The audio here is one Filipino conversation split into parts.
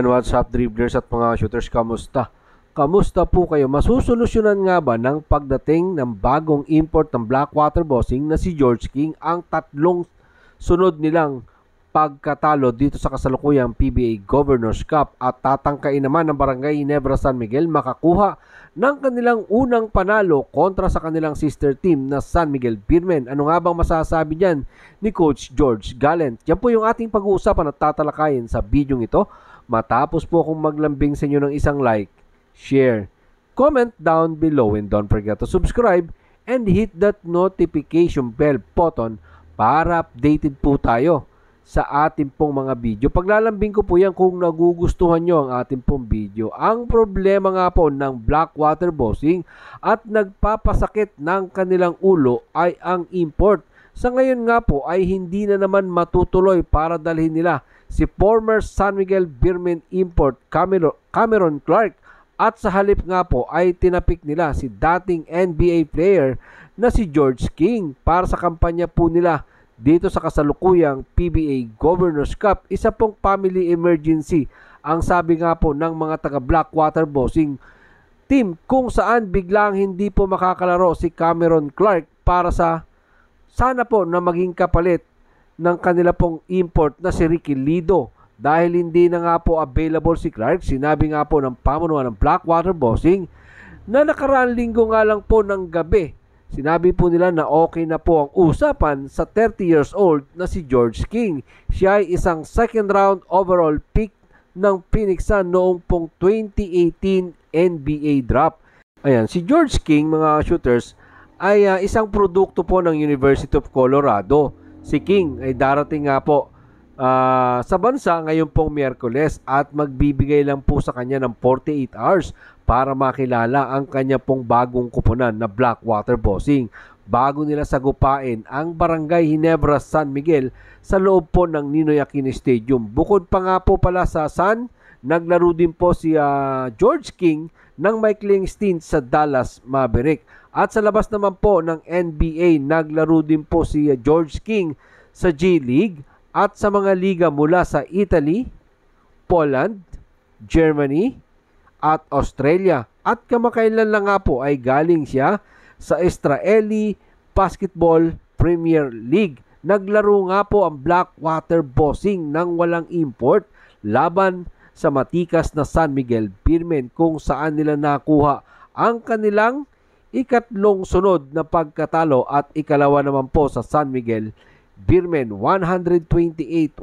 What's up, dribblers at mga shooters? Kamusta? Kamusta po kayo? Masusolusyonan nga ba ng pagdating ng bagong import ng Blackwater Bossing na si George King ang tatlong sunod nilang pagkatalo dito sa kasalukuyang PBA Governors Cup at tatangkain naman ng Barangay Ginebra San Miguel makakuha ng kanilang unang panalo kontra sa kanilang sister team na San Miguel Beermen. Ano nga bang masasabi niyan ni Coach George Gallant? Yan po yung ating pag-uusapan at tatalakayin sa video ito. Matapos po akong maglambing sa inyo ng isang like, share, comment down below, and don't forget to subscribe and hit that notification bell button para updated po tayo sa ating pong mga video. Paglalambing ko po yan kung nagugustuhan nyo ang ating pong video. Ang problema nga po ng Blackwater Bossing at nagpapasakit ng kanilang ulo ay ang import. Sa ngayon nga po ay hindi na naman matutuloy para dalhin nila si former San Miguel Beermen import Cameron Clark at sa halip nga po ay tinapik nila si dating NBA player na si George King para sa kampanya po nila dito sa kasalukuyang PBA Governors Cup. Isa pong family emergency ang sabi nga po ng mga taga Blackwater Bossing team kung saan biglang hindi po makakalaro si Cameron Clark para sa sana po na maging kapalit ng kanila pong import na si Ricky Lido. Dahil hindi na nga po available si Clark, sinabi nga po ng pamunuan ng Blackwater Bossing na nakaraang linggo nga lang po ng gabi, sinabi po nila na okay na po ang usapan sa 30 years old na si George King. Siya ay isang second round overall pick ng Phoenix Suns noong pong 2018 NBA draft. Ayan, si George King, mga shooters, ay isang produkto po ng University of Colorado. Si King ay darating nga po sa bansa ngayon pong Miyerkules at magbibigay lang po sa kanya ng 48 hours para makilala ang kanya pong bagong kupunan na Blackwater Bossing bago nila sagupain ang Barangay Ginebra San Miguel sa loob po ng Ninoy Aquino Stadium. Bukod pa nga po pala sa San, naglaro din po si George King ng maikling stint sa Dallas Maverick. At sa labas naman po ng NBA, naglaro din po si George King sa G-League at sa mga liga mula sa Italy, Poland, Germany, at Australia. At kamakailan lang nga po ay galing siya sa Israeli Basketball Premier League. Naglaro nga po ang Blackwater Bossing ng walang import laban sa matikas na San Miguel Beermen kung saan nila nakuha ang kanilang ikatlong sunod na pagkatalo at ikalawa naman po sa San Miguel Beermen 128-108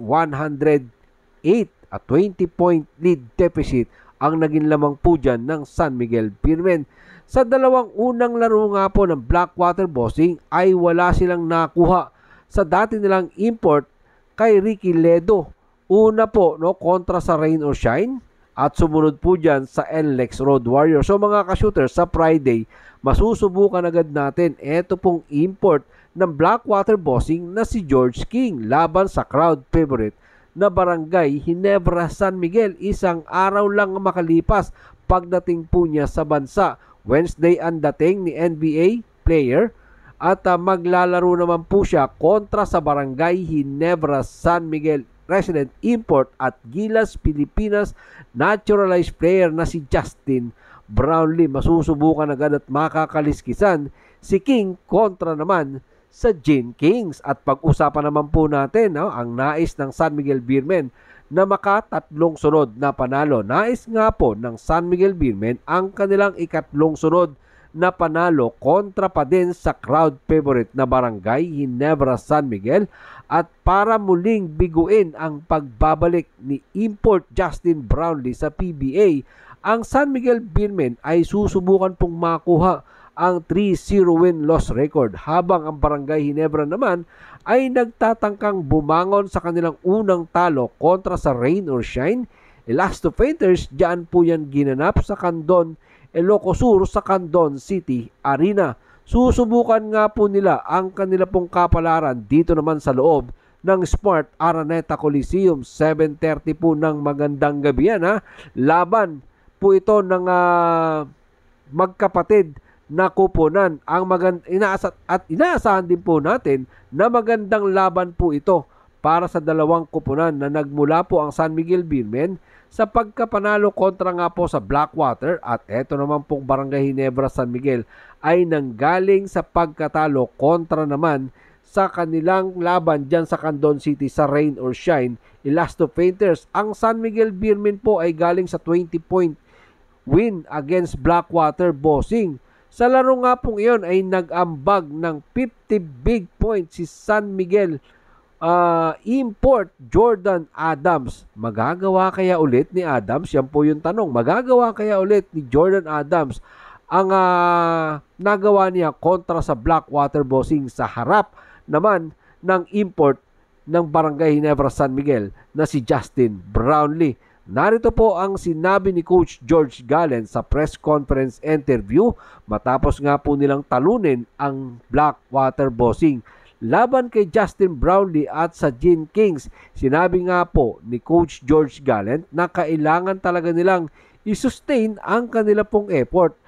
at 20-point lead deficit ang naging lamang po dyan ng San Miguel Beermen. Sa dalawang unang laro nga po ng Blackwater Bossing ay wala silang nakuha sa dati nilang import kay Ricky Lido. Una po kontra sa Rain or Shine at sumunod po dyan sa NLEX Road Warriors. So mga ka-shooters, sa Friday masusubukan agad natin ito pong import ng Blackwater Bossing na si George King laban sa crowd favorite na Barangay Ginebra San Miguel. Isang araw lang makalipas pagdating po niya sa bansa. Wednesday ang dating ni NBA player at maglalaro naman po siya kontra sa Barangay Ginebra San Miguel resident import at Gilas Pilipinas naturalized player na si Justin Brownlee. Masusubukan agad at makakaliskisan si King kontra naman sa Gin Kings. At pag-usapan naman po natin ang nais ng San Miguel Beermen na makatatlong sunod na panalo. Nais nga po ng San Miguel Beermen ang kanilang ikatlong sunod na panalo kontra pa din sa crowd favorite na Barangay Ginebra San Miguel at para muling biguin ang pagbabalik ni import Justin Brownlee sa PBA. Ang San Miguel Beermen ay susubukan pong makuha ang 3-0 win-loss record habang ang Barangay Ginebra naman ay nagtatangkang bumangon sa kanilang unang talo kontra sa Rain or Shine. Elasto Fighters, diyan po yan ginanap sa Candon, Ilocos Sur sa Candon City Arena. Susubukan nga po nila ang kanila pong kapalaran dito naman sa loob ng Smart Araneta Coliseum. 7:30 po ng magandang gabi yan. Laban po ito ng magkapatid na kuponan. Inaasahan din po natin na magandang laban po ito para sa dalawang kupunan na nagmula po ang San Miguel Beermen sa pagkapanalo kontra nga po sa Blackwater, at eto naman pong Barangay Ginebra San Miguel ay nanggaling sa pagkatalo kontra naman sa kanilang laban dyan sa Candon City sa Rain or Shine, Elasto Painters. Ang San Miguel Beermen po ay galing sa 20-point win against Blackwater Bossing. Sa laro nga pong iyon ay nag-ambag ng 50 big points si San Miguel import Jordan Adams. Magagawa kaya ulit ni Adams? Yan po yung tanong. Magagawa kaya ulit ni Jordan Adams ang nagawa niya kontra sa Blackwater Bossing sa harap naman ng import ng Barangay Ginebra San Miguel na si Justin Brownlee? Narito po ang sinabi ni Coach George Gallen sa press conference interview matapos nga po nilang talunin ang Blackwater Bossing. Laban kay Justin Brownlee at sa Gin Kings, sinabi nga po ni Coach George Gallen na kailangan talaga nilang i-sustain ang kanila pong effort.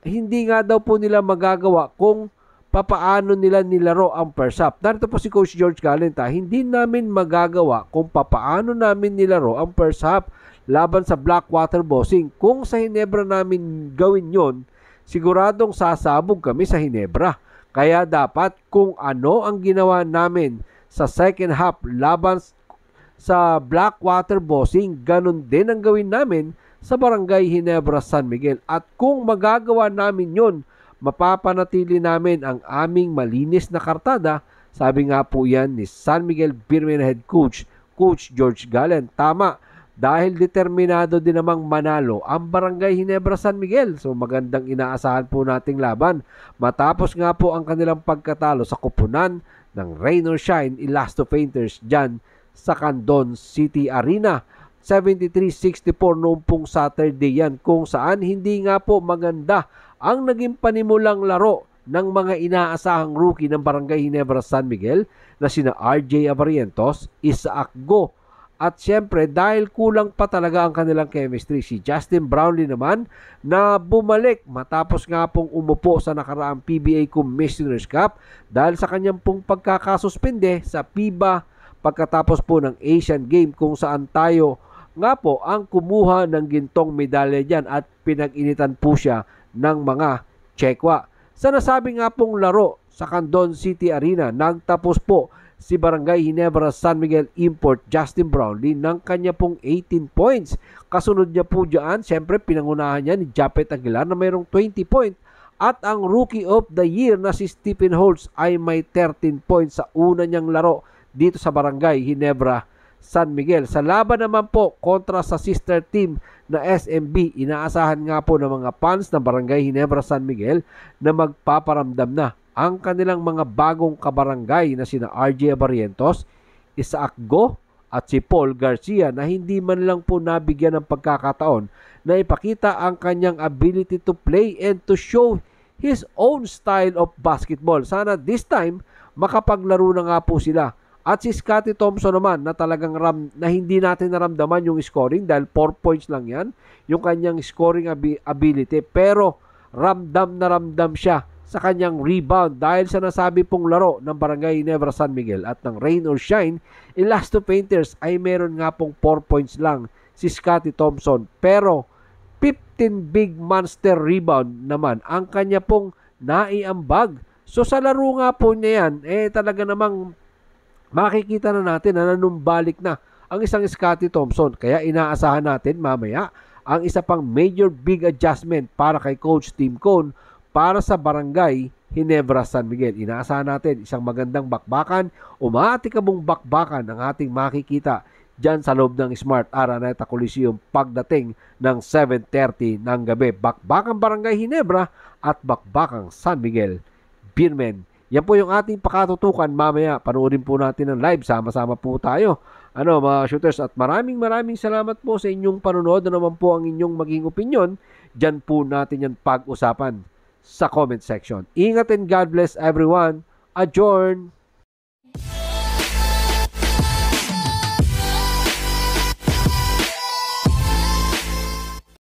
Hindi nga daw po nila magagawa kung papaano nila nilaro ang first half. Narito po si Coach George Gallen, hindi namin magagawa kung papaano namin nilaro ang first half laban sa Blackwater Bossing. Kung sa Ginebra namin gawin yon, siguradong sasabog kami sa Ginebra. Kaya dapat kung ano ang ginawa namin sa second half laban sa Blackwater Bossing, ganun din ang gawin namin sa Barangay Ginebra San Miguel. At kung magagawa namin yon, mapapanatili namin ang aming malinis na kartada. Sabi nga po yan ni San Miguel Beermen Head Coach, Coach George Gallen. Tama, dahil determinado din namang manalo ang Barangay Ginebra San Miguel. So magandang inaasahan po nating laban. Matapos nga po ang kanilang pagkatalo sa kupunan ng Rain or Shine, Elasto Painters dyan sa Candon City Arena. 73-64 noong pong Saturday yan, kung saan hindi nga po maganda ang naging panimulang laro ng mga inaasahang rookie ng Barangay Ginebra San Miguel na sina RJ Abarientos, Isaac Go. At syempre, dahil kulang pa talaga ang kanilang chemistry, si Justin Brownlee naman na bumalik matapos nga pong umupo sa nakaraang PBA Commissioner's Cup dahil sa kanyang pong pagkakasuspende sa FIBA pagkatapos po ng Asian Game, kung saan tayo nga po ang kumuha ng gintong medalya dyan at pinag-initan po siya ng mga Tsekwa. Sa nasabi nga pong laro sa Candon City Arena, nagtapos po si Barangay Ginebra San Miguel import Justin Brownlee ng kanya pong 18 points. Kasunod niya po dyan, syempre pinangunahan niya ni Japet Aguilar na mayroong 20 points. At ang Rookie of the Year na si Stephen Holtz ay may 13 points sa una niyang laro dito sa Barangay Ginebra San Miguel. Sa laban naman po kontra sa sister team na SMB, inaasahan nga po ng mga fans ng Barangay Ginebra San Miguel na magpaparamdam na ang kanilang mga bagong kabarangay na sina RJ Abarientos, Isaac Go at si Paul Garcia na hindi man lang po nabigyan ng pagkakataon na ipakita ang kanyang ability to play and to show his own style of basketball. Sana this time makapaglaro na nga po sila. At si Scottie Thompson naman na talagang na hindi natin naramdaman yung scoring dahil 4 points lang yan, yung kanyang scoring ability, pero ramdam na ramdam siya sa kanyang rebound dahil sa nasabi pong laro ng Barangay Ginebra San Miguel at ng Rain or Shine, Elasto Painters ay meron nga pong 4 points lang si Scottie Thompson, pero 15 big monster rebound naman ang kanya pong naiambag. So sa laro nga po niya yan, talaga namang makikita na natin na nanumbalik na ang isang Scottie Thompson. Kaya inaasahan natin mamaya ang isa pang major big adjustment para kay Coach Tim Cone para sa Barangay Ginebra San Miguel. Inaasahan natin isang magandang bakbakan, umaatikabong bakbakan ang ating makikita dyan sa loob ng Smart Araneta Coliseum pagdating ng 7:30 ng gabi. Bakbakang Barangay Ginebra at bakbakang San Miguel Beermen. Yan po yung ating pakatutukan mamaya. Panoorin po natin ang live. Sama-sama po tayo. Mga shooters, at maraming salamat po sa inyong panonood na naman po ang inyong maging opinion. Diyan po natin yan pag-usapan sa comment section. Ingat and God bless everyone. Adjourn!